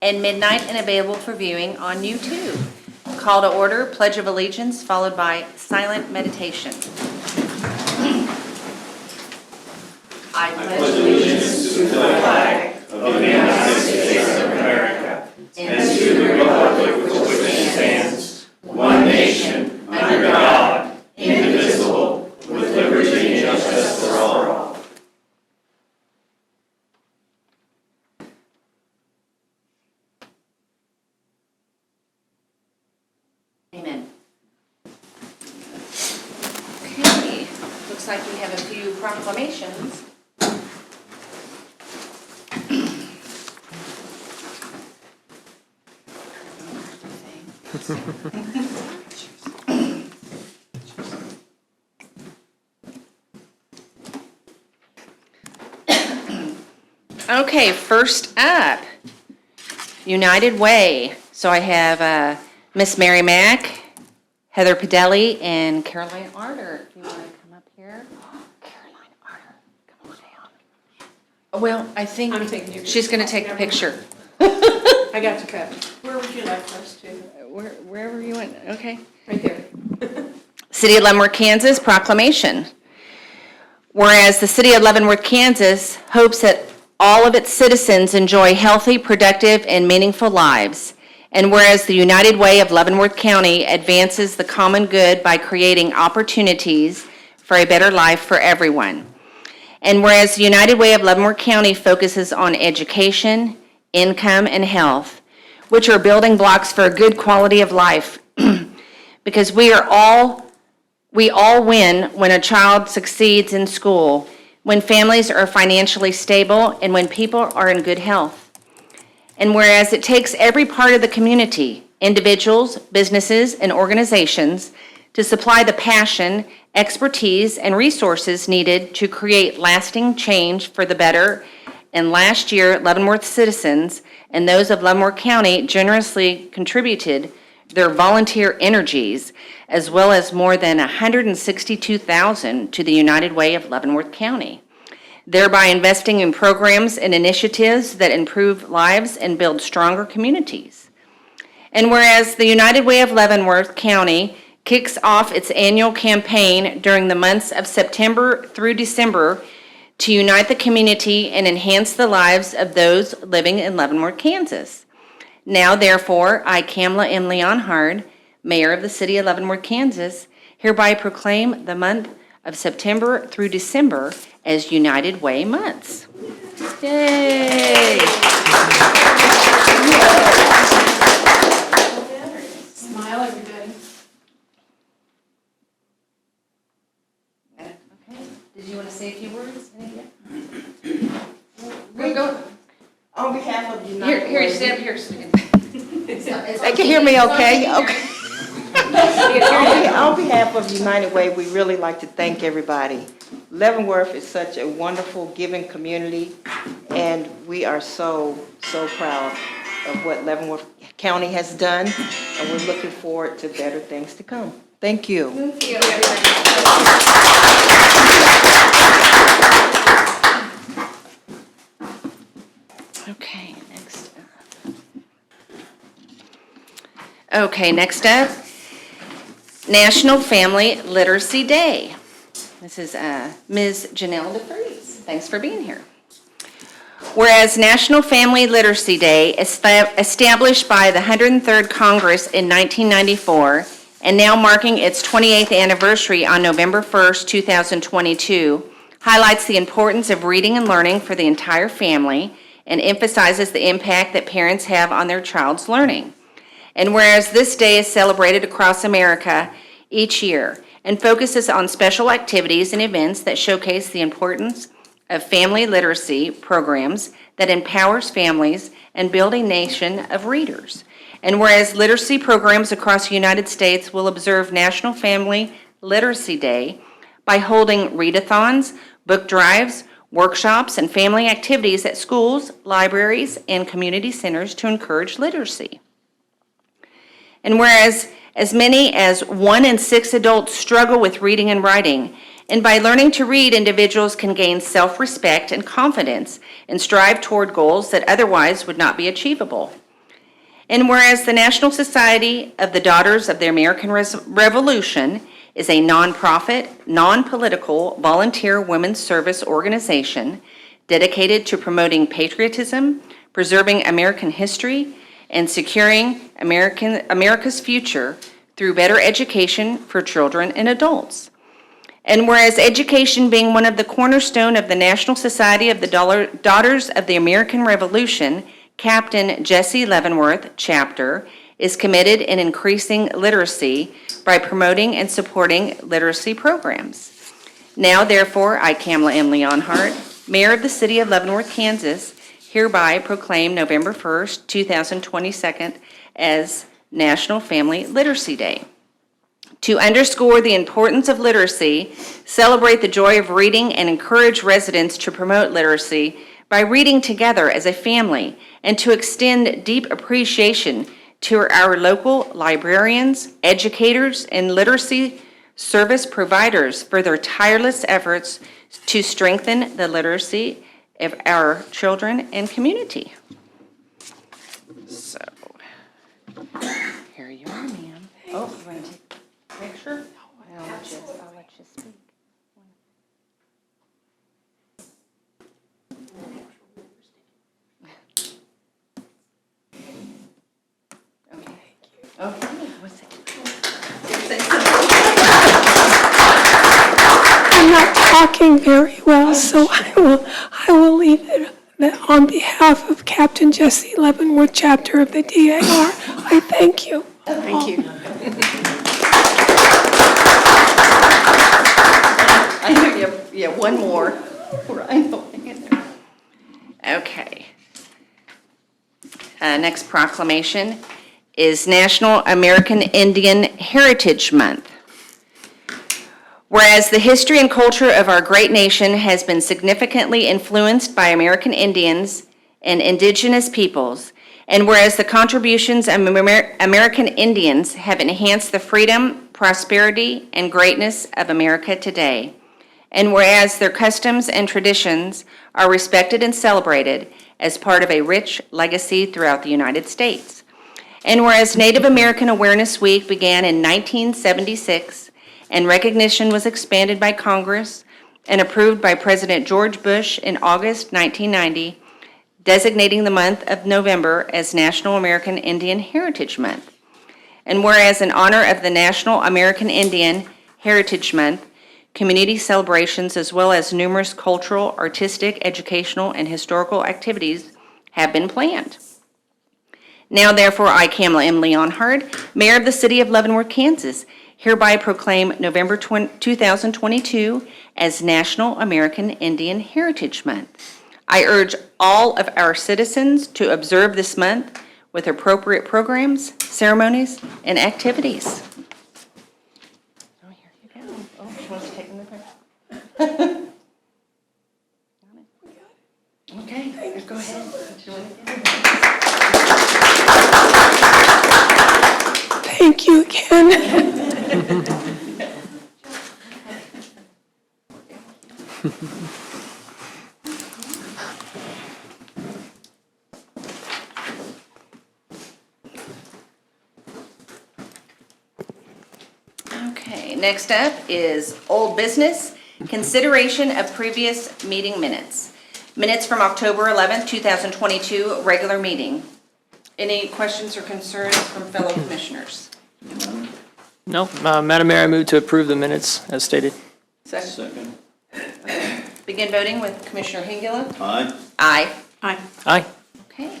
and midnight and available for viewing on YouTube. Call to order, Pledge of Allegiance, followed by silent meditation. I pledge allegiance to the flag of the United States of America and to the republic for which it stands, one nation, under God, indivisible, with liberty and justice for all. Amen. Okay, looks like we have a few proclamations. Okay, first up, United Way. So I have Miss Mary Mack, Heather Padelli, and Caroline Arter. If you want to come up here. Caroline Arter, come on down. Well, I think she's going to take the picture. I got you covered. Where would you like us to? Wherever you want. Okay. Right there. City of Leavenworth, Kansas, proclamation. Whereas the City of Leavenworth, Kansas hopes that all of its citizens enjoy healthy, productive, and meaningful lives. And whereas the United Way of Leavenworth County advances the common good by creating opportunities for a better life for everyone. And whereas the United Way of Leavenworth County focuses on education, income, and health, which are building blocks for a good quality of life, because we all win when a child succeeds in school, when families are financially stable, and when people are in good health. And whereas it takes every part of the community, individuals, businesses, and organizations, to supply the passion, expertise, and resources needed to create lasting change for the better, and last year, Leavenworth citizens and those of Leavenworth County generously contributed their volunteer energies, as well as more than $162,000 to the United Way of Leavenworth County, thereby investing in programs and initiatives that improve lives and build stronger communities. And whereas the United Way of Leavenworth County kicks off its annual campaign during the months of September through December to unite the community and enhance the lives of those living in Leavenworth, Kansas. Now, therefore, I, Kamala M. Leonhard, Mayor of the City of Leavenworth, Kansas, hereby proclaim the month of September through December as United Way months. Yay! Smile, everybody. Okay. Did you want to say a few words? Go. On behalf of United Here, Way. stand up here. They can hear me okay? Okay. On behalf of United Way, we really like to thank everybody. Leavenworth is such a wonderful, giving community, and we are so proud of what Leavenworth County has done, and we're looking forward to better things to come. Thank you. Thank you. Okay, next up, National Family Literacy Day. This is Ms. Janelle DeFries. Thanks for being here. Whereas National Family Literacy Day, established by the 103rd Congress in 1994, and now marking its 28th anniversary on November 1st, 2022, highlights the importance of reading and learning for the entire family and emphasizes the impact that parents have on their child's learning. And whereas this day is celebrated across America each year and focuses on special activities and events that showcase the importance of family literacy programs that empowers families and build a nation of readers. And whereas literacy programs across the United States will observe National Family Literacy Day by holding readathons, book drives, workshops, and family activities at schools, libraries, and community centers to encourage literacy. And whereas as many as 1 in 6 adults struggle with reading and writing, and by learning to read, individuals can gain self-respect and confidence and strive toward goals that otherwise would not be achievable. And whereas the National Society of the Daughters of the American Revolution is a nonprofit, non-political, volunteer women's service organization dedicated to promoting patriotism, preserving American history, and securing America's future through better education for children and adults. And whereas education being one of the cornerstone of the National Society of the Daughters of the American Revolution, Captain Jesse Leavenworth Chapter is committed in increasing literacy by promoting and supporting literacy programs. Now, therefore, I, Kamala M. Leonhardt, Mayor of the City of Leavenworth, Kansas, hereby proclaim November 1st, 2022 as National Family Literacy Day. To underscore the importance of literacy, celebrate the joy of reading, and encourage residents to promote literacy by reading together as a family, and to extend deep appreciation to our local librarians, educators, and literacy service providers for their tireless efforts to strengthen the literacy of our children and community. So, here you are, ma'am. Oh, you want to take a picture? I'll let you speak. Okay, what's it? I'm not talking very well, so I will leave it on behalf of Captain Jesse Leavenworth, Chapter of the DAR. I thank you. Thank you. I know you have one more. Okay. Next proclamation is National American Indian Heritage Month. Whereas the history and culture of our great nation has been significantly influenced by American Indians and indigenous peoples, and whereas the contributions of American Indians have enhanced the freedom, prosperity, and greatness of America today, and whereas their customs and traditions are respected and celebrated as part of a rich legacy throughout the United States, and whereas Native American Awareness Week began in 1976 and recognition was expanded by Congress and approved by President George Bush in August 1990, designating the month of November as National American Indian Heritage Month. And whereas in honor of the National American Indian Heritage Month, community celebrations as well as numerous cultural, artistic, educational, and historical activities have been planned. Now, therefore, I, Kamala M. Leonhardt, Mayor of the City of Leavenworth, Kansas, hereby proclaim November 2022 as National American Indian Heritage Month. I urge all of our citizens to observe this month with appropriate programs, ceremonies, and activities. Oh, here you go. Oh, she wants to take another picture. Okay, go ahead. Thank you again. Okay, next up is old business, consideration of previous meeting minutes. Minutes from October 11th, 2022, regular meeting. Any questions or concerns from fellow commissioners? No, Madam Mayor, I move to approve the minutes as stated. Second. Begin voting with Commissioner Hengula. Aye. Aye. Aye. Aye. Okay.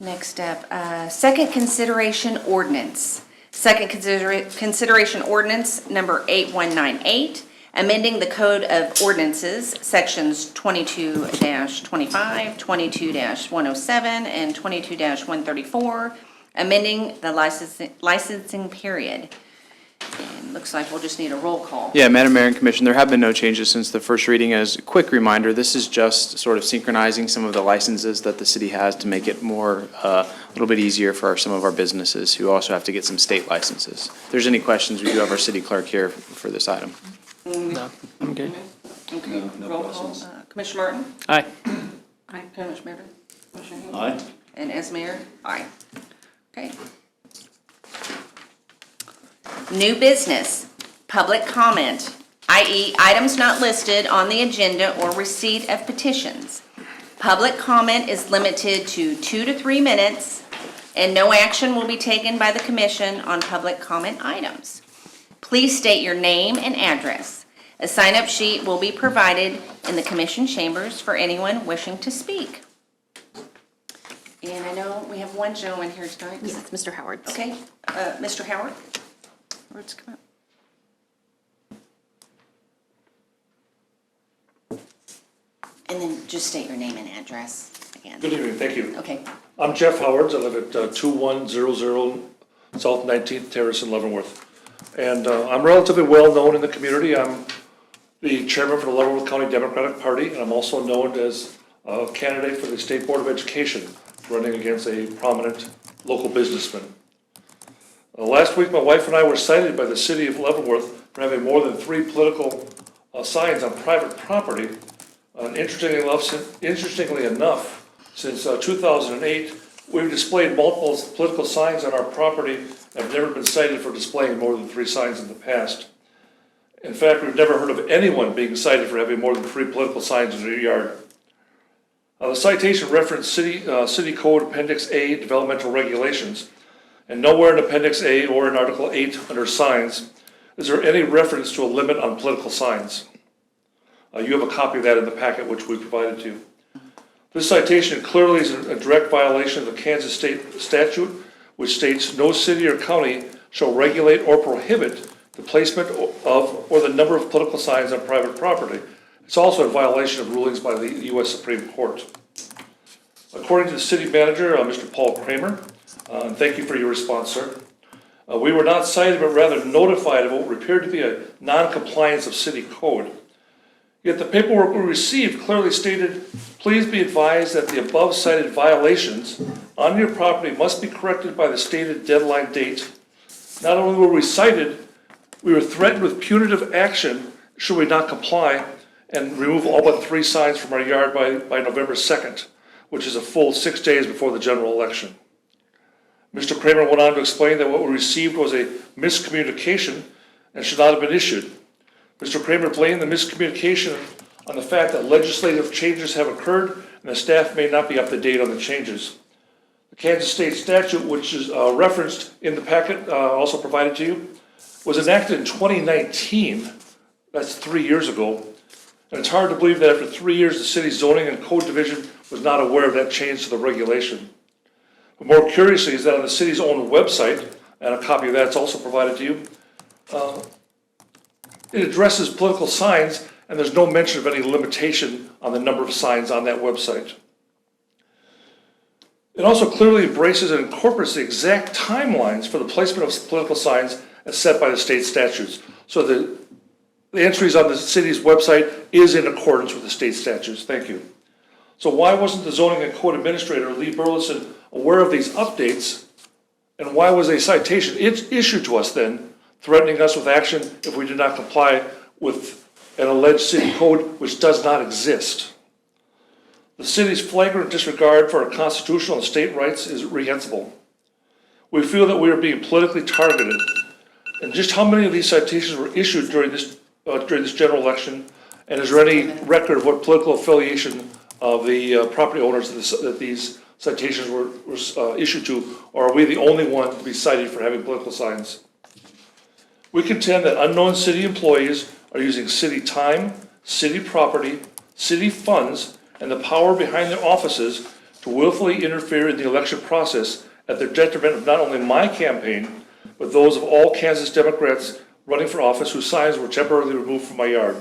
Next up, second consideration ordinance. Second consideration ordinance number 8198, amending the Code of Ordinances, sections 22-25, 22-107, and 22-134, amending the licensing period. And looks like we'll just need a roll call. Yeah, Madam Mayor and Commission, there have been no changes since the first reading. As a quick reminder, this is just sort of synchronizing some of the licenses that the city has to make it more, a little bit easier for some of our businesses who also have to get some state licenses. If there's any questions, we do have our city clerk here for this item. No, I'm good. Okay, No roll call. questions. Commissioner Martin? Aye. Aye. Commissioner Meredith? Commissioner Hengel? Aye. And as mayor? Aye. Okay. New business, public comment, i.e. items not listed on the agenda or receipt of petitions. Public comment is limited to 2 to 3 minutes, and no action will be taken by the commission on public comment items. Please state your name and address. A sign-up sheet will be provided in the commission chambers for anyone wishing to speak. And I know we have one gentleman here tonight. Yes, Mr. Howard. Okay, Mr. Howard? Words come up. And then just state your name and address again. Good evening, thank you. Okay, I'm Jeff Howard, I live at 2100 South 19th Terrace in Leavenworth. And I'm relatively well-known in the community. I'm the chairman for the Leavenworth County Democratic Party, and I'm also known as a candidate for the State Board of Education, running against a prominent local businessman. Last week, my wife and I were cited by the city of Leavenworth for having more than 3 political signs on private property. Interestingly enough, since 2008, we've displayed multiple political signs on our property and have never been cited for displaying more than 3 signs in the past. In fact, we've never heard of anyone being cited for having more than 3 political signs in their yard. The citation referenced City Code Appendix A, Developmental Regulations, and nowhere in Appendix A or in Article 8 under signs is there any reference to a limit on political signs. You have a copy of that in the packet which we provided to you. This citation clearly is a direct violation of the Kansas State statute, which states no city or county shall regulate or prohibit the placement of or the number of political signs on private property. It's also a violation of rulings by the U.S. Supreme Court. According to the city manager, Mr. Paul Kramer, and thank you for your response, sir, we were not cited but rather notified of what appeared to be a non-compliance of city code. Yet the paperwork we received clearly stated, please be advised that the above cited violations on your property must be corrected by the stated deadline date. Not only were we cited, we were threatened with punitive action should we not comply and remove all but 3 signs from our yard by November 2nd, which is a full 6 days before the general election. Mr. Kramer went on to explain that what we received was a miscommunication and should not have been issued. Mr. Kramer blamed the miscommunication on the fact that legislative changes have occurred and the staff may not be up to date on the changes. The Kansas State statute, which is referenced in the packet, also provided to you, was enacted in 2019. That's 3 years ago. And it's hard to believe that after 3 years, the city's zoning and code division was not aware of that change to the regulation. But more curiously is that on the city's own website, and a copy of that's also provided to you, it addresses political signs, and there's no mention of any limitation on the number of signs on that website. It also clearly embraces and incorporates the exact timelines for the placement of political signs as set by the state statutes. So the entries on the city's website is in accordance with the state statutes. Thank you. So why wasn't the zoning and code administrator, Lee Burleson, aware of these updates? And why was a citation issued to us then, threatening us with action if we did not comply with an alleged city code which does not exist? The city's flagrant disregard for our constitutional and state rights is reprehensible. We feel that we are being politically targeted. And just how many of these citations were issued during this general election? And is there any record of what political affiliation of the property owners that these citations were issued to? Or are we the only one to be cited for having political signs? We contend that unknown city employees are using city time, city property, city funds, and the power behind their offices to willfully interfere in the election process at the detriment of not only my campaign, but those of all Kansas Democrats running for office whose signs were temporarily removed from my yard.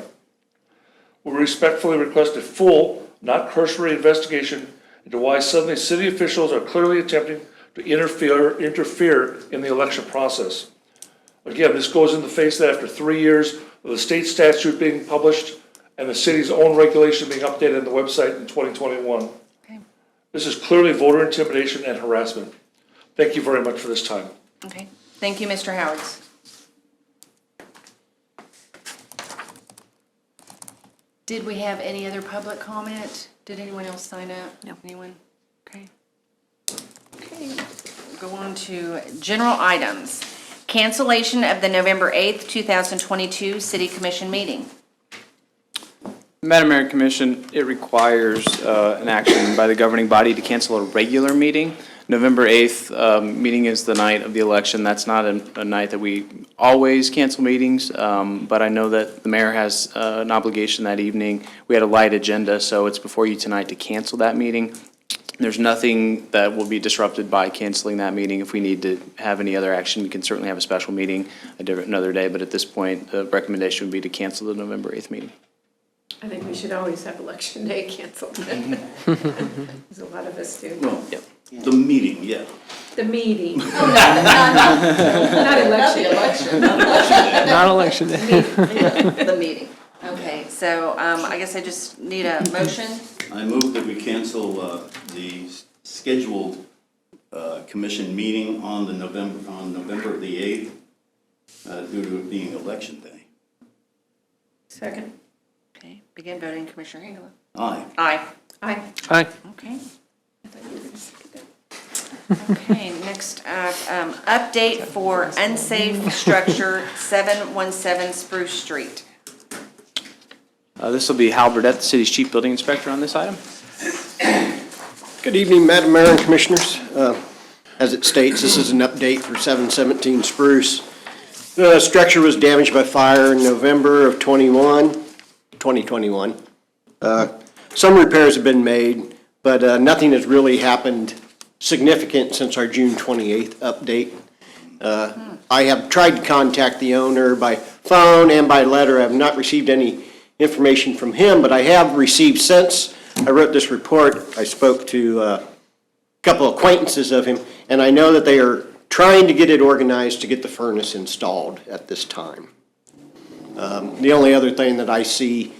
We respectfully request a full, not cursory investigation into why suddenly city officials are clearly attempting to interfere in the election process. Again, this goes in the face that after 3 years of the state statute being published and the city's own regulation being updated on the website in 2021. Okay. This is clearly voter intimidation and harassment. Thank you very much for this time. Okay, thank you, Mr. Howards. Did we have any other public comment? Did anyone else sign up? No. Anyone? Okay. go on to general items. Cancellation of the November 8th, 2022 City Commission meeting. Madam Mayor and Commission, it requires an action by the governing body to cancel a regular meeting. November 8th meeting is the night of the election. That's not a night that we always cancel meetings, but I know that the mayor has an obligation that evening. We had a light agenda, so it's before you tonight to cancel that meeting. There's nothing that will be disrupted by canceling that meeting. If we need to have any other action, we can certainly have a special meeting another day, but at this point, the recommendation would be to cancel the November 8th meeting. I think we should always have election day canceled. There's a lot of us do. Well, the meeting, yeah. The meeting. Not election. Not election day. The meeting. Okay, so I guess I just need a motion. I move that we cancel the scheduled commission meeting on November the 8th due to it being election day. Second. Okay, begin voting, Commissioner Hengela. Aye. Aye. Aye. Aye. Okay. I thought you were gonna second that. Okay, next, update for unsafe structure 717 Spruce Street. This will be Hal Burdette, the city's chief building inspector on this item. Good evening, Madam Mayor and Commissioners. As it states, this is an update for 717 Spruce. The structure was damaged by fire in November of 2021. Some repairs have been made, but nothing has really happened significant since our June 28th update. I have tried to contact the owner by phone and by letter. I have not received any information from him, but I have received since I wrote this report. I spoke to a couple acquaintances of him, and I know that they are trying to get it organized to get the furnace installed at this time. The only other thing that I see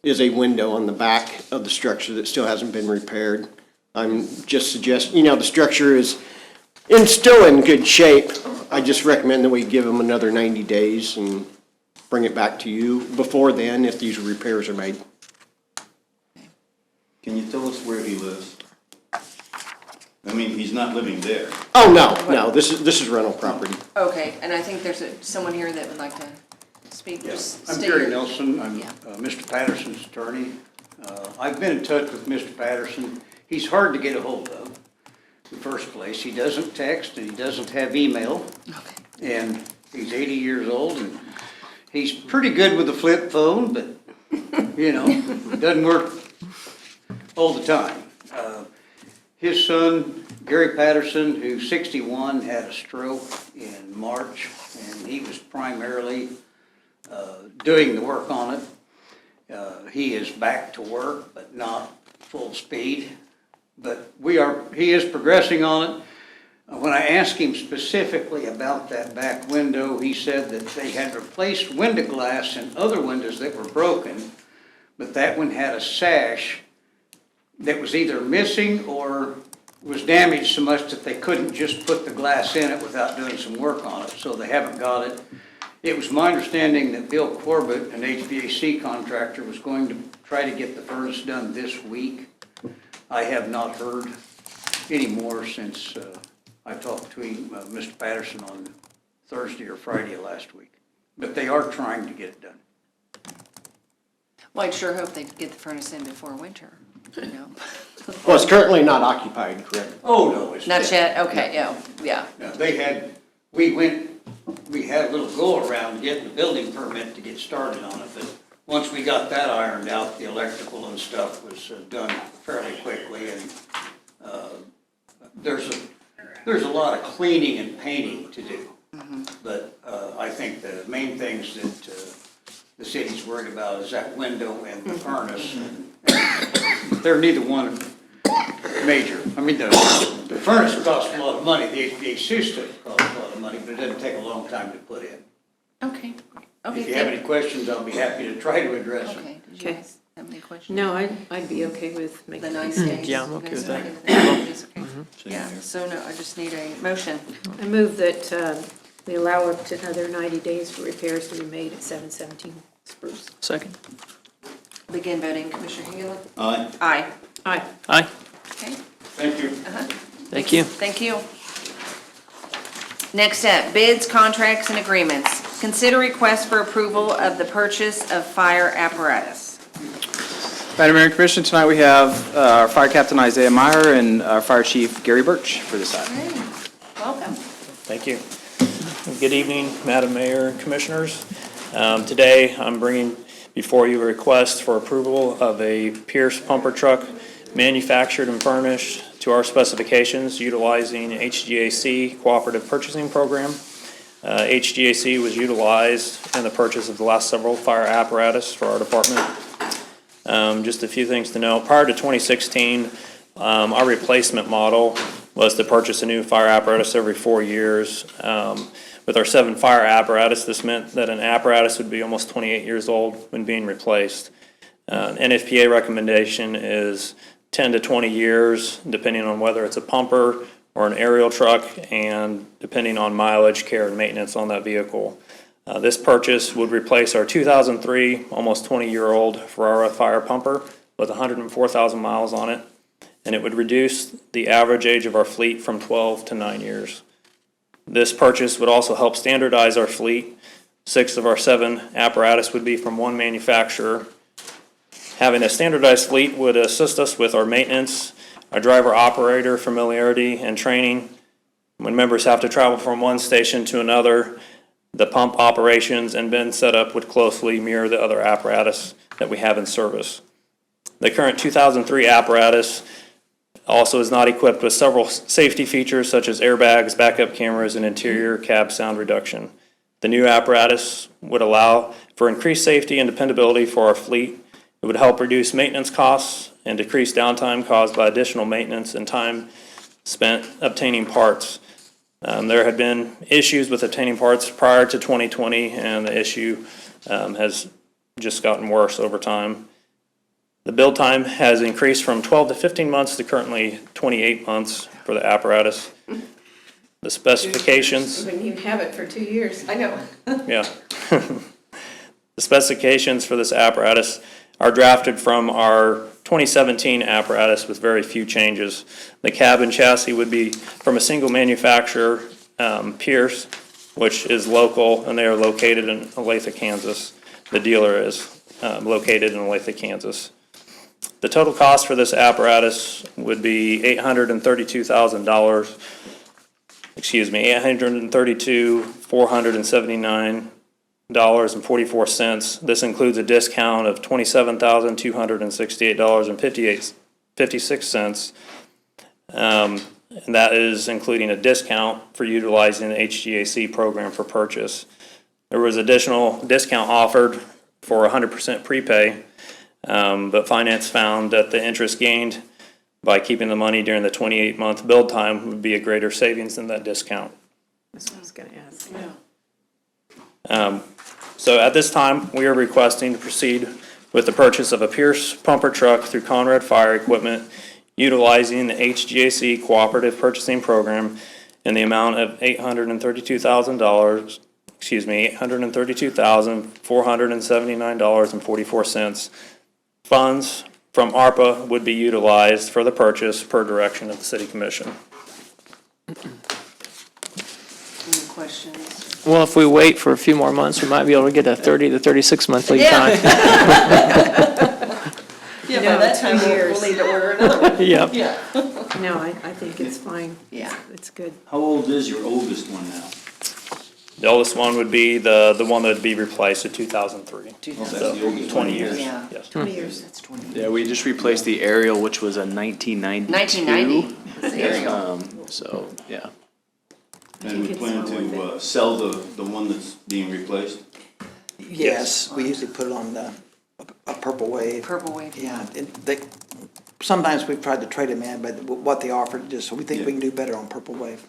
is a window on the back of the structure that still hasn't been repaired. I'm just suggesting, the structure is still in good shape. I just recommend that we give them another 90 days and bring it back to you before then if these repairs are made. Can you tell us where he lives? I mean, he's not living there. Oh, no, this is rental property. Okay, and I think there's someone here that would like to speak. Just I'm state Gary your- Nelson, I'm Yeah. Mr. Patterson's attorney. I've been in touch with Mr. Patterson. He's hard to get a hold of, in the first place. He doesn't text and he doesn't have email. And he's 80 years old and he's pretty good with a flip phone, but, it doesn't work all the time. His son, Gary Patterson, who's 61, had a stroke in March, and he was primarily doing the work on it. He is back to work, but not full speed. But he is progressing on it. When I asked him specifically about that back window, he said that they had replaced window glass in other windows that were broken, but that one had a sash that was either missing or was damaged so much that they couldn't just put the glass in it without doing some work on it, so they haven't got it. It was my understanding that Bill Corbett, an HVAC contractor, was going to try to get the furnace done this week. I have not heard any more since I talked to him, Mr. Patterson, on Thursday or Friday of last week. But they are trying to get it done. Well, I'd sure hope they'd get the furnace in before winter, Well, it's currently not occupied, correct? Oh, no, it's Not yet, okay, yeah. No, we had a little go-around getting the building permit to get started on it, but once we got that ironed out, the electrical and stuff was done fairly quickly, and there's a lot of cleaning and painting to do. But I think the main things that the city's worried about is that window and the furnace, and they're neither one major. I mean, the furnace costs a lot of money, the HVAC system costs a lot of money, but it doesn't take a long time to put in. Okay, okay. If you have any questions, I'll be happy to try to address them. Okay, did you guys have any questions? No, I'd be okay with The making. 90 days? Yeah, I'm You okay guys with are that. okay with the 90 days? Okay. Yeah, so no, I just need a motion. I move that we allow up to another 90 days for repairs to be made at 717 Spruce. Second. Begin voting, Commissioner Hengela? Aye. Aye. Aye. Aye. Okay, Thank you. Thank you. thank you. Next up, bids, contracts, and agreements. Consider request for approval of the purchase of fire apparatus. Madam Mayor and Commission, tonight we have our Fire Captain Isaiah Meyer and our Fire Chief Gary Birch for this item. Welcome. Thank you. Good evening, Madam Mayor and Commissioners. Today, I'm bringing before you a request for approval of a Pierce pumper truck manufactured and furnished to our specifications utilizing HGAC Cooperative Purchasing Program. HGAC was utilized in the purchase of the last several fire apparatus for our department. Just a few things to know. Prior to 2016, our replacement model was to purchase a new fire apparatus every 4 years. With our 7 fire apparatus, this meant that an apparatus would be almost 28 years old when being replaced. NFPA recommendation is 10 to 20 years, depending on whether it's a pumper or an aerial truck, and depending on mileage, care, and maintenance on that vehicle. This purchase would replace our 2003, almost 20-year-old Ferrara fire pumper with 104,000 miles on it, and it would reduce the average age of our fleet from 12 to 9 years. This purchase would also help standardize our fleet. 6 of our 7 apparatus would be from one manufacturer. Having a standardized fleet would assist us with our maintenance, our driver-operator familiarity, and training. When members have to travel from one station to another, the pump operations and bin setup would closely mirror the other apparatus that we have in service. The current 2003 apparatus also is not equipped with several safety features such as airbags, backup cameras, and interior cab sound reduction. The new apparatus would allow for increased safety and dependability for our fleet. It would help reduce maintenance costs and decrease downtime caused by additional maintenance and time spent obtaining parts. There had been issues with obtaining parts prior to 2020, and the issue has just gotten worse over time. The build time has increased from 12 to 15 months to currently 28 months for the apparatus. The specifications. When you have it for 2 years. I know. Yeah. The specifications for this apparatus are drafted from our 2017 apparatus with very few changes. The cab and chassis would be from a single manufacturer, Pierce, which is local, and they are located in Olathe, Kansas. The dealer is located in Olathe, Kansas. The total cost for this apparatus would be $832,000. Excuse me, $832,479.44. This includes a discount of $27,268.56. And that is including a discount for utilizing the HGAC program for purchase. There was additional discount offered for 100% prepay, but finance found that the interest gained by keeping the money during the 28-month build time would be a greater savings than that discount. That's what I was gonna ask. So at this time, we are requesting to proceed with the purchase of a Pierce pumper truck through Conrad Fire Equipment utilizing the HGAC Cooperative Purchasing Program in the amount of $832,479.44. Funds from ARPA would be utilized for the purchase per direction of the City Commission. Any questions? Well, if we wait for a few more months, we might be able to get a 30 to 36 month lead time. Yeah, by that time we'll need to order another one. Yep. No, I think it's fine. Yeah. It's good. How old is your oldest one now? The oldest one would be the one that would be replaced in 2003. That's the oldest 20 one. years. Yeah. Yes. 20 years. That's 20. Yeah, we just replaced the aerial, which was a 1992. 1990. It's the aerial. So, yeah. And we plan to sell the one that's being replaced? Yes, we usually put it on a Purple Wave. Purple Wave. Yeah, sometimes we've tried to trade them in, but what they offered, just, so we think we can do better on Purple Wave.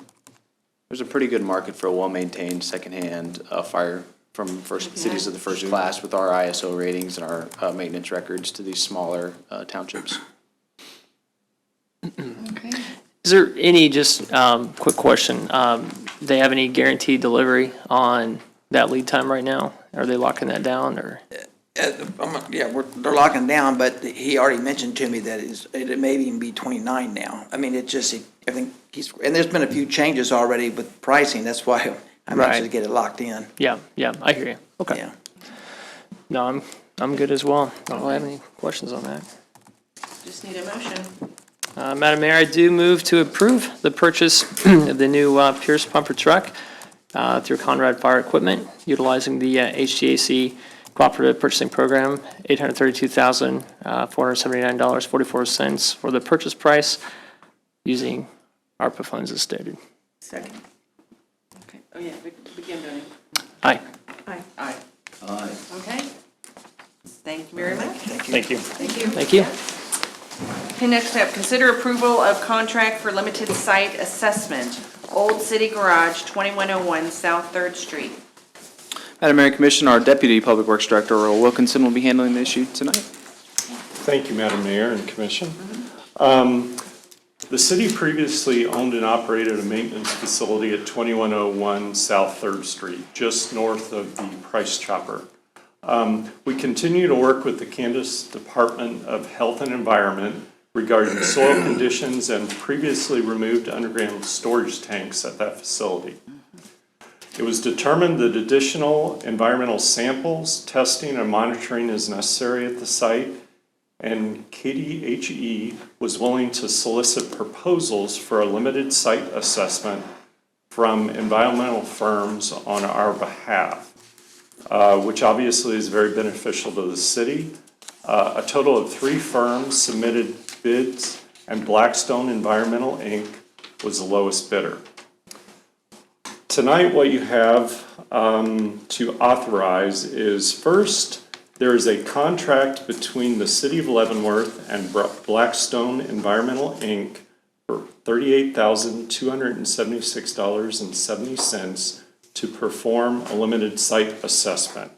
There's a pretty good market for a well-maintained secondhand fire from cities of the first class with our ISO ratings and our maintenance records to these smaller townships. Okay. Is there any, just quick question, they have any guaranteed delivery on that lead time right now? Are they locking that down, or? they're locking down, but he already mentioned to me that it may even be 29 now. I mean, I think and there's been a few changes already with pricing, that's why I'm anxious to Right. get it locked in. Yeah, I hear you. Okay. Yeah. No, I'm good as well. I don't have any questions on that. Just need a motion. Madam Mayor, I do move to approve the purchase of the new Pierce pumper truck through Conrad Fire Equipment, utilizing the HGAC Cooperative Purchasing Program, $832,479.44 for the purchase price, using ARPA funds as stated. Second. Okay, oh yeah, begin voting. Aye. Aye. Aye. Aye. Okay. Thank you very much. Thank you. Thank you. Thank you. Okay, next up, consider approval of contract for limited site assessment, Old City Garage, 2101 South 3rd Street. Madam Mayor and Commission, our Deputy Public Works Director, Earl Wilkinson, will be handling the issue tonight. Thank you, Madam Mayor and Commission. The city previously owned and operated a maintenance facility at 2101 South 3rd Street, just north of the Price Chopper. We continue to work with the Kansas Department of Health and Environment regarding soil conditions and previously removed underground storage tanks at that facility. It was determined that additional environmental samples, testing, and monitoring is necessary at the site, and KDHE was willing to solicit proposals for a limited site assessment from environmental firms on our behalf, which obviously is very beneficial to the city. A total of 3 firms submitted bids, and Blackstone Environmental, Inc. was the lowest bidder. Tonight, what you have to authorize is, first, there is a contract between the City of Leavenworth and Blackstone Environmental, Inc. for $38,276.70 to perform a limited site assessment.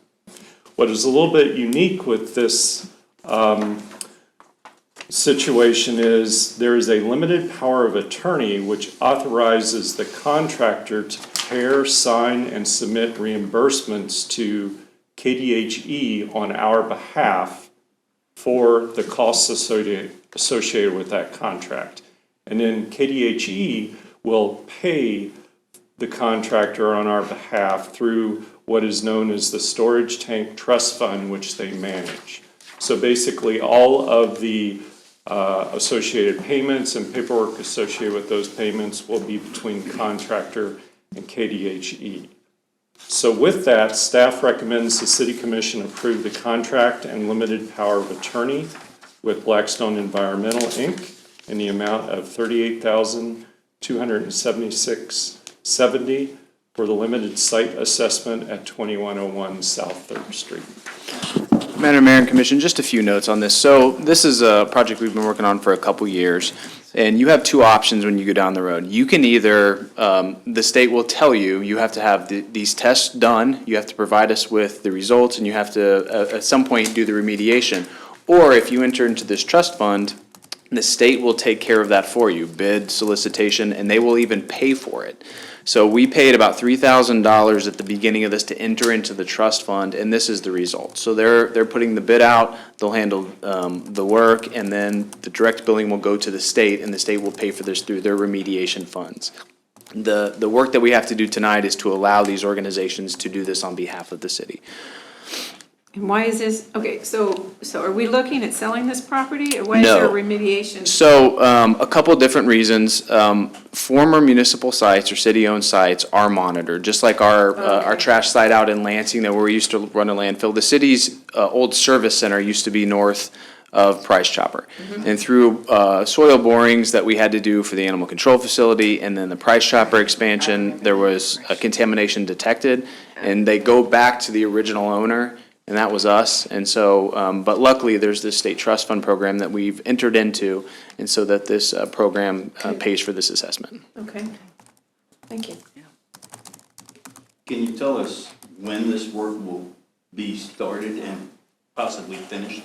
What is a little bit unique with this situation is there is a limited power of attorney which authorizes the contractor to prepare, sign, and submit reimbursements to KDHE on our behalf for the costs associated with that contract. And then KDHE will pay the contractor on our behalf through what is known as the Storage Tank Trust Fund, which they manage. So basically, all of the associated payments and paperwork associated with those payments will be between contractor and KDHE. So with that, staff recommends the City Commission approve the contract and limited power of attorney with Blackstone Environmental, Inc. in the amount of $38,276.70 for the limited site assessment at 2101 South 3rd Street. Madam Mayor and Commission, just a few notes on this. So this is a project we've been working on for a couple years, and you have 2 options when you go down the road. You can either, the state will tell you, you have to have these tests done, you have to provide us with the results, and you have to, at some point, do the remediation. Or if you enter into this trust fund, the state will take care of that for you, bid, solicitation, and they will even pay for it. So we paid about $3,000 at the beginning of this to enter into the trust fund, and this is the result. So they're putting the bid out, they'll handle the work, and then the direct billing will go to the state, and the state will pay for this through their remediation funds. The work that we have to do tonight is to allow these organizations to do this on behalf of the city. And why is this, okay, so are we looking at selling this property, or why is No. there remediation? So, a couple of different reasons. Former municipal sites or city-owned sites are monitored, just like our trash site out in Lansing that where we used to run a landfill. The city's old service center used to be north of Price Chopper. And through soil borings that we had to do for the animal control facility and then the Price Chopper expansion, there was a contamination detected, and they go back to the original owner, and that was us. And so, but luckily, there's this state trust fund program that we've entered into, and so that this program pays for this assessment. Okay, thank you. Can you tell us when this work will be started and possibly finished?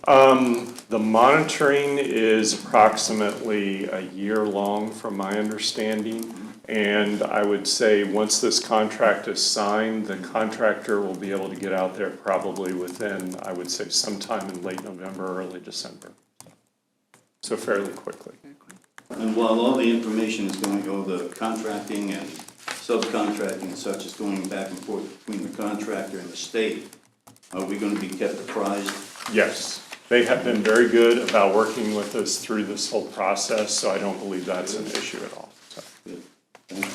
The monitoring is approximately a year long, from my understanding, And I would say, once this contract is signed, the contractor will be able to get out there probably within, I would say, sometime in late November, early December. So fairly quickly. And while all the information is going, all the contracting and subcontracting and such is going back and forth between the contractor and the state, are we going to be kept apprised? Yes, they have been very good about working with us through this whole process, so I don't believe that's an issue at all. So, Good. Thank you.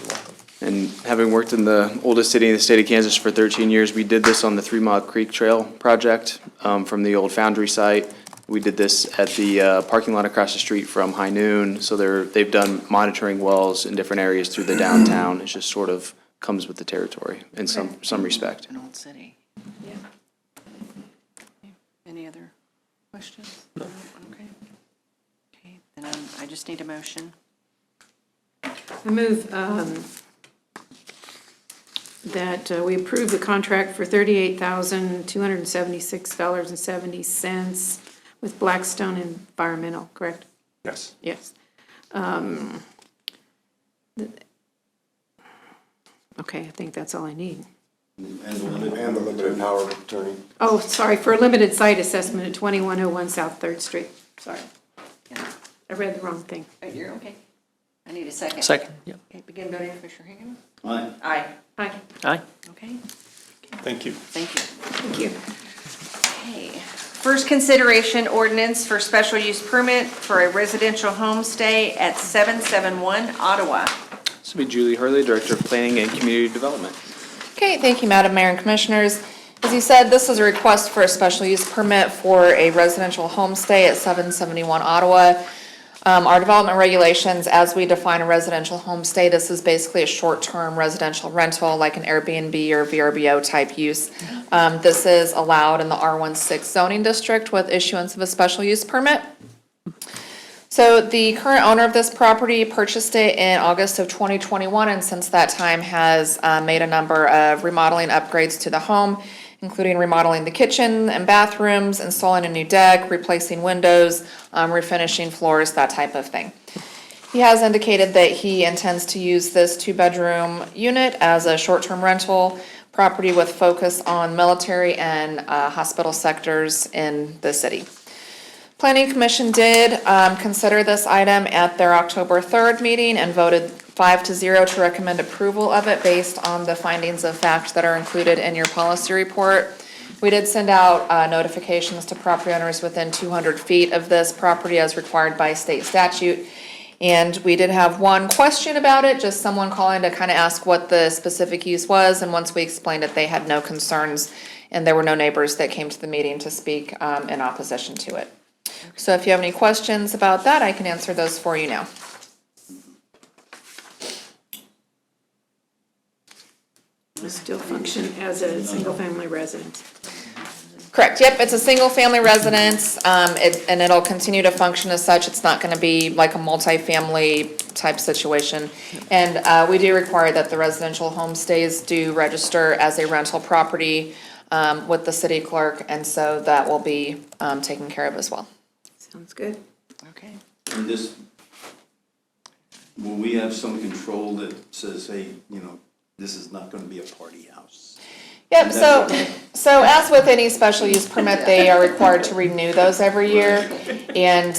you're welcome. And having worked in the oldest city in the state of Kansas for 13 years, we did this on the 3 Mile Creek Trail project from the old foundry site. We did this at the parking lot across the street from High Noon. So they've done monitoring wells in different areas through the downtown. It just sort of comes with the territory in some respect. An old city. Yeah. Any other questions? No. Okay. Okay, then I just need a motion. I move that we approve the contract for $38,276.70 with Blackstone Environmental, correct? Yes. Yes. Okay, I think that's all I need. And the limited power of attorney. Oh, sorry, for a limited site assessment at 2101 South 3rd Street. Sorry. I read the wrong thing. Oh, you're okay. I need a second. Second, yeah. Okay, begin voting, Commissioner Higgins. Aye. Aye. Aye. Aye. Okay, Thank you. thank you. Thank you. Okay. First consideration ordinance for special use permit for a residential homestay at 771 Ottawa. This will be Julie Hurley, Director of Planning and Community Development. Okay, thank you, Madam Mayor and Commissioners. As you said, this is a request for a special use permit for a residential homestay at 771 Ottawa. Our development regulations, as we define a residential homestay, this is basically a short-term residential rental, like an Airbnb or VRBO type use. This is allowed in the R16 zoning district with issuance of a special use permit. So the current owner of this property purchased it in August of 2021, and since that time has made a number of remodeling upgrades to the home, including remodeling the kitchen and bathrooms, installing a new deck, replacing windows, refinishing floors, that type of thing. He has indicated that he intends to use this 2-bedroom unit as a short-term rental property with focus on military and hospital sectors in the city. Planning Commission did consider this item at their October 3rd meeting and voted 5-0 to recommend approval of it based on the findings of fact that are included in your policy report. We did send out notifications to property owners within 200 feet of this property as required by state statute. And we did have one question about it, just someone calling to kind of ask what the specific use was. And once we explained it, they had no concerns, and there were no neighbors that came to the meeting to speak in opposition to it. So if you have any questions about that, I can answer those for you now. Will still function as a single-family residence. Correct, yep, it's a single-family residence, and it'll continue to function as such. It's not gonna be like a multifamily type situation. And we do require that the residential homestays do register as a rental property with the city clerk, and so that will be taken care of as well. Sounds good. Okay. And this, will we have some control that says, hey, this is not going to be a party house? Yep, so as with any special use permit, they are required to renew those every year. And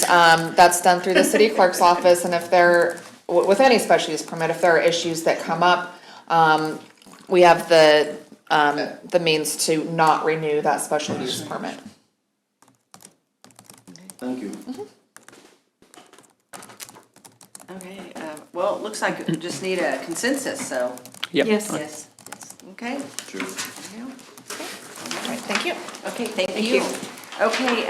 that's done through the city clerk's office, and if there, with any special use permit, if there are issues that come up, we have the means to not renew that special use permit. Thank you. Okay, well, it looks like we just need a consensus, so. Yep. Yes. Yes, okay. Sure. There you go. All right, thank you. Okay, thank you. Okay,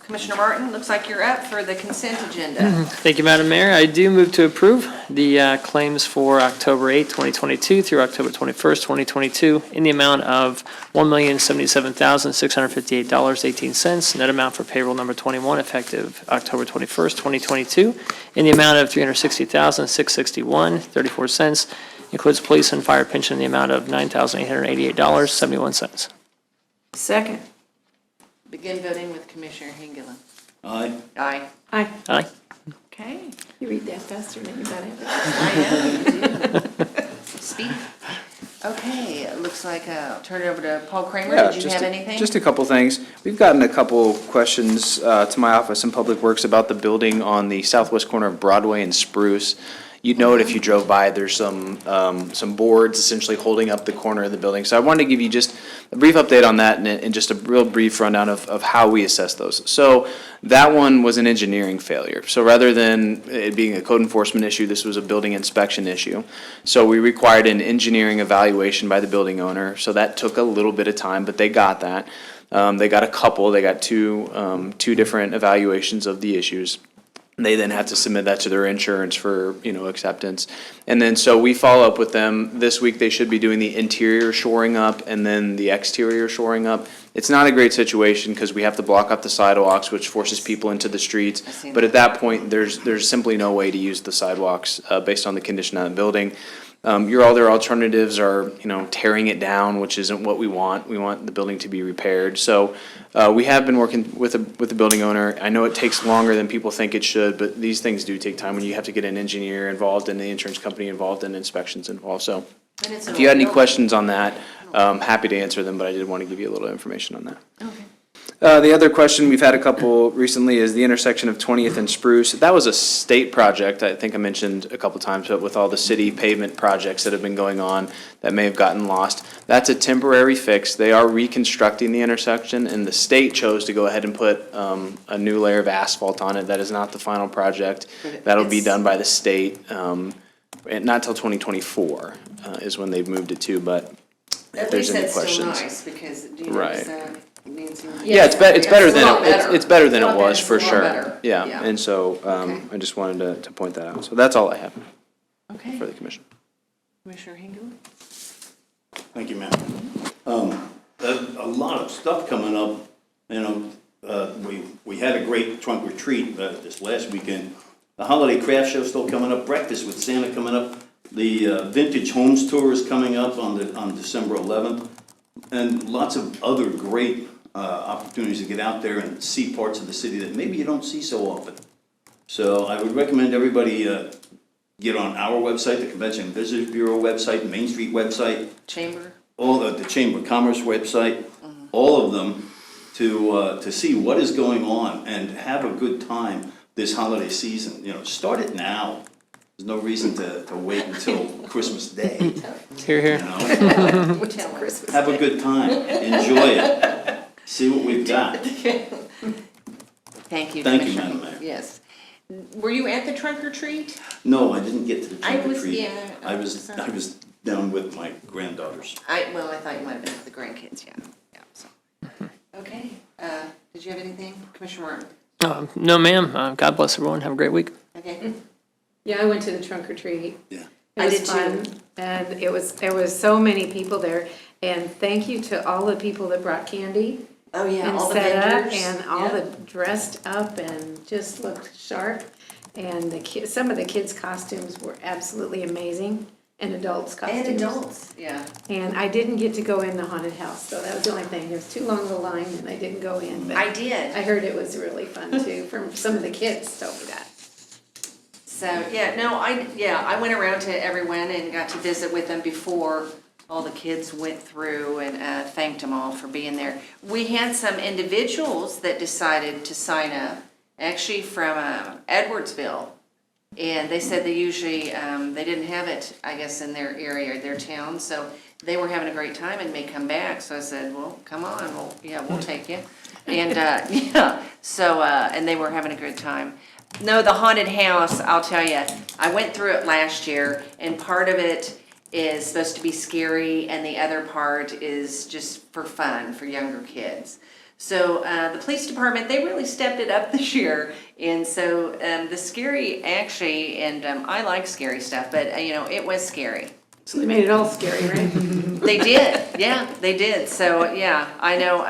Commissioner Martin, looks like you're up for the consent agenda. Thank you, Madam Mayor. I do move to approve the claims for October 8, 2022 through October 21st, 2022 in the amount of $1,077,658.18. Net amount for payroll number 21 effective October 21st, 2022 in the amount of $360,661.34. Includes police and fire pension in the amount of $9,888.71. Second. Begin voting with Commissioner Hengelen. Aye. Aye. Aye. Aye. Okay. You read that faster than anybody. I know, you do. Speak. Okay, it looks like I'll turn it over to Paul Kramer. Yeah, Did you have anything? Just a couple things. We've gotten a couple questions to my office in Public Works about the building on the southwest corner of Broadway and Spruce. You'd know it if you drove by, there's some boards essentially holding up the corner of the building. So I wanted to give you just a brief update on that and just a real brief rundown of how we assess those. So that one was an engineering failure. So rather than it being a code enforcement issue, this was a building inspection issue. So we required an engineering evaluation by the building owner. So that took a little bit of time, but they got that. They got a couple, they got two different evaluations of the issues. They then have to submit that to their insurance for, acceptance. And then, so we follow up with them. This week, they should be doing the interior shoring up and then the exterior shoring up. It's not a great situation because we have to block up the sidewalks, which forces people into the streets. But at that point, there's simply no way to use the sidewalks based on the condition of the building. Your other alternatives are, tearing it down, which isn't what we want. We want the building to be repaired. So we have been working with the building owner. I know it takes longer than people think it should, but these things do take time when you have to get an engineer involved and the insurance company involved and inspections involved. So if you had any questions on that, happy to answer them, but I did want to give you a little information on that. Okay. The other question, we've had a couple recently, is the intersection of 20th and Spruce. That was a state project, I think I mentioned a couple times, but with all the city pavement projects that have been going on that may have gotten lost. That's a temporary fix. They are reconstructing the intersection, and the state chose to go ahead and put a new layer of asphalt on it. That is not the final project. That'll be done by the state, and not till 2024 is when they've moved it to, but if there's any questions. At least that's still nice, because do you Right. notice that? Nancy? Yeah, it's better It's a lot than, better. it's better than It's a it lot was, better. for It's a lot sure. better. Yeah, Yeah. and so, Okay. I just wanted to point that out. So that's all I have Okay. for the commission. Commissioner Hingle? Thank you, ma'am. A lot of stuff coming up, we had a great trunk or treat this last weekend. The holiday craft show still coming up, breakfast with Santa coming up. The Vintage Homes Tour is coming up on December 11th. And lots of other great opportunities to get out there and see parts of the city that maybe you don't see so often. So I would recommend everybody get on our website, the Convention and Visitors Bureau website, Main Street website, Chamber? all the Chamber of Commerce website, all of them to see what is going on and have a good time this holiday season. Start it now. There's no reason to wait until Christmas Day. Here, here. Christmas. Have a good time. Enjoy it. See what we've got. Thank you, Thank you, Commissioner. Madam Mayor. Yes. Were you at the trunk or treat? No, I didn't get to the I trunk or was- treat. yeah, I was down with my granddaughters. I thought you might have been with the grandkids, yeah, so. Okay, did you have anything, Commissioner Martin? No, ma'am. God bless everyone. Have a great week. Okay. Yeah, I went to the trunk or treat. Yeah. It I was did too. fun, and there was so many people there, and thank you to all the people that brought candy. Oh, yeah, And all the set up, vendors. and all Yeah. the dressed up and just looked sharp. And some of the kids' costumes were absolutely amazing, and adults' costumes. And adults, yeah. And I didn't get to go in the haunted house, so that was the only thing. It was too long of a line, and I didn't go in. But I did. I heard it was really fun too, from some of the kids told me that. So, I went around to everyone and got to visit with them before all the kids went through and thanked them all for being there. We had some individuals that decided to sign up, actually from Edwardsville. And they said they usually, they didn't have it, I guess, in their area, their town. So they were having a great time and may come back. So I said, well, come on, we'll take you. And, and they were having a good time. No, the haunted house, I'll tell you, I went through it last year, and part of it is supposed to be scary, and the other part is just for fun, for younger kids. So the police department, they really stepped it up this year, and so the scary actually, and I like scary stuff, but it was scary. So they made it all scary, right? They did, yeah, they did. So, yeah, I know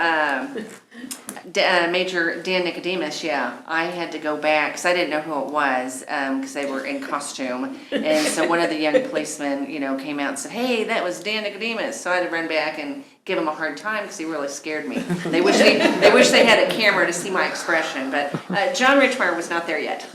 Major Dan Nicodemus, I had to go back, because I didn't know who it was, because they were in costume. And so one of the young policemen, came out and said, hey, that was Dan Nicodemus. So I had to run back and give him a hard time, because he really scared me. They wish they had a camera to see my expression, but John Richmeyer was not there yet.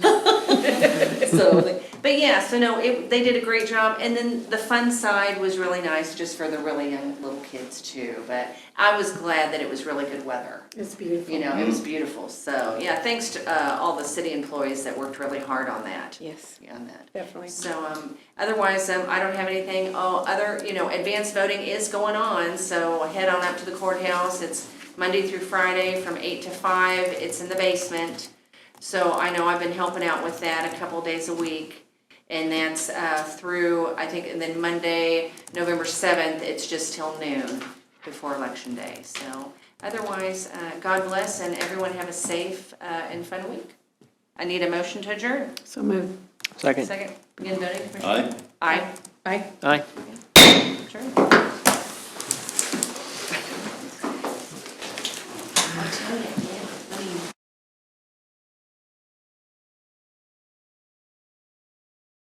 So, but yeah, so no, they did a great job. And then the fun side was really nice just for the really young little kids too. But I was glad that it was really good weather. It's beautiful. You know, it was beautiful. So, yeah, thanks to all the city employees that worked really hard on that. Yes, Yeah, on that. definitely. So, otherwise, I don't have anything. Advanced voting is going on, so head on up to the courthouse. It's Monday through Friday from 8 to 5. It's in the basement. So I know I've been helping out with that a couple days a week. And that's through, I think, and then Monday, November 7th, it's just till noon before Election Day. So otherwise, God bless and everyone have a safe and fun week. I need a motion to adjourn. So move. Second. Second. Again, voting, Commissioner? Aye? Aye. Aye. Aye.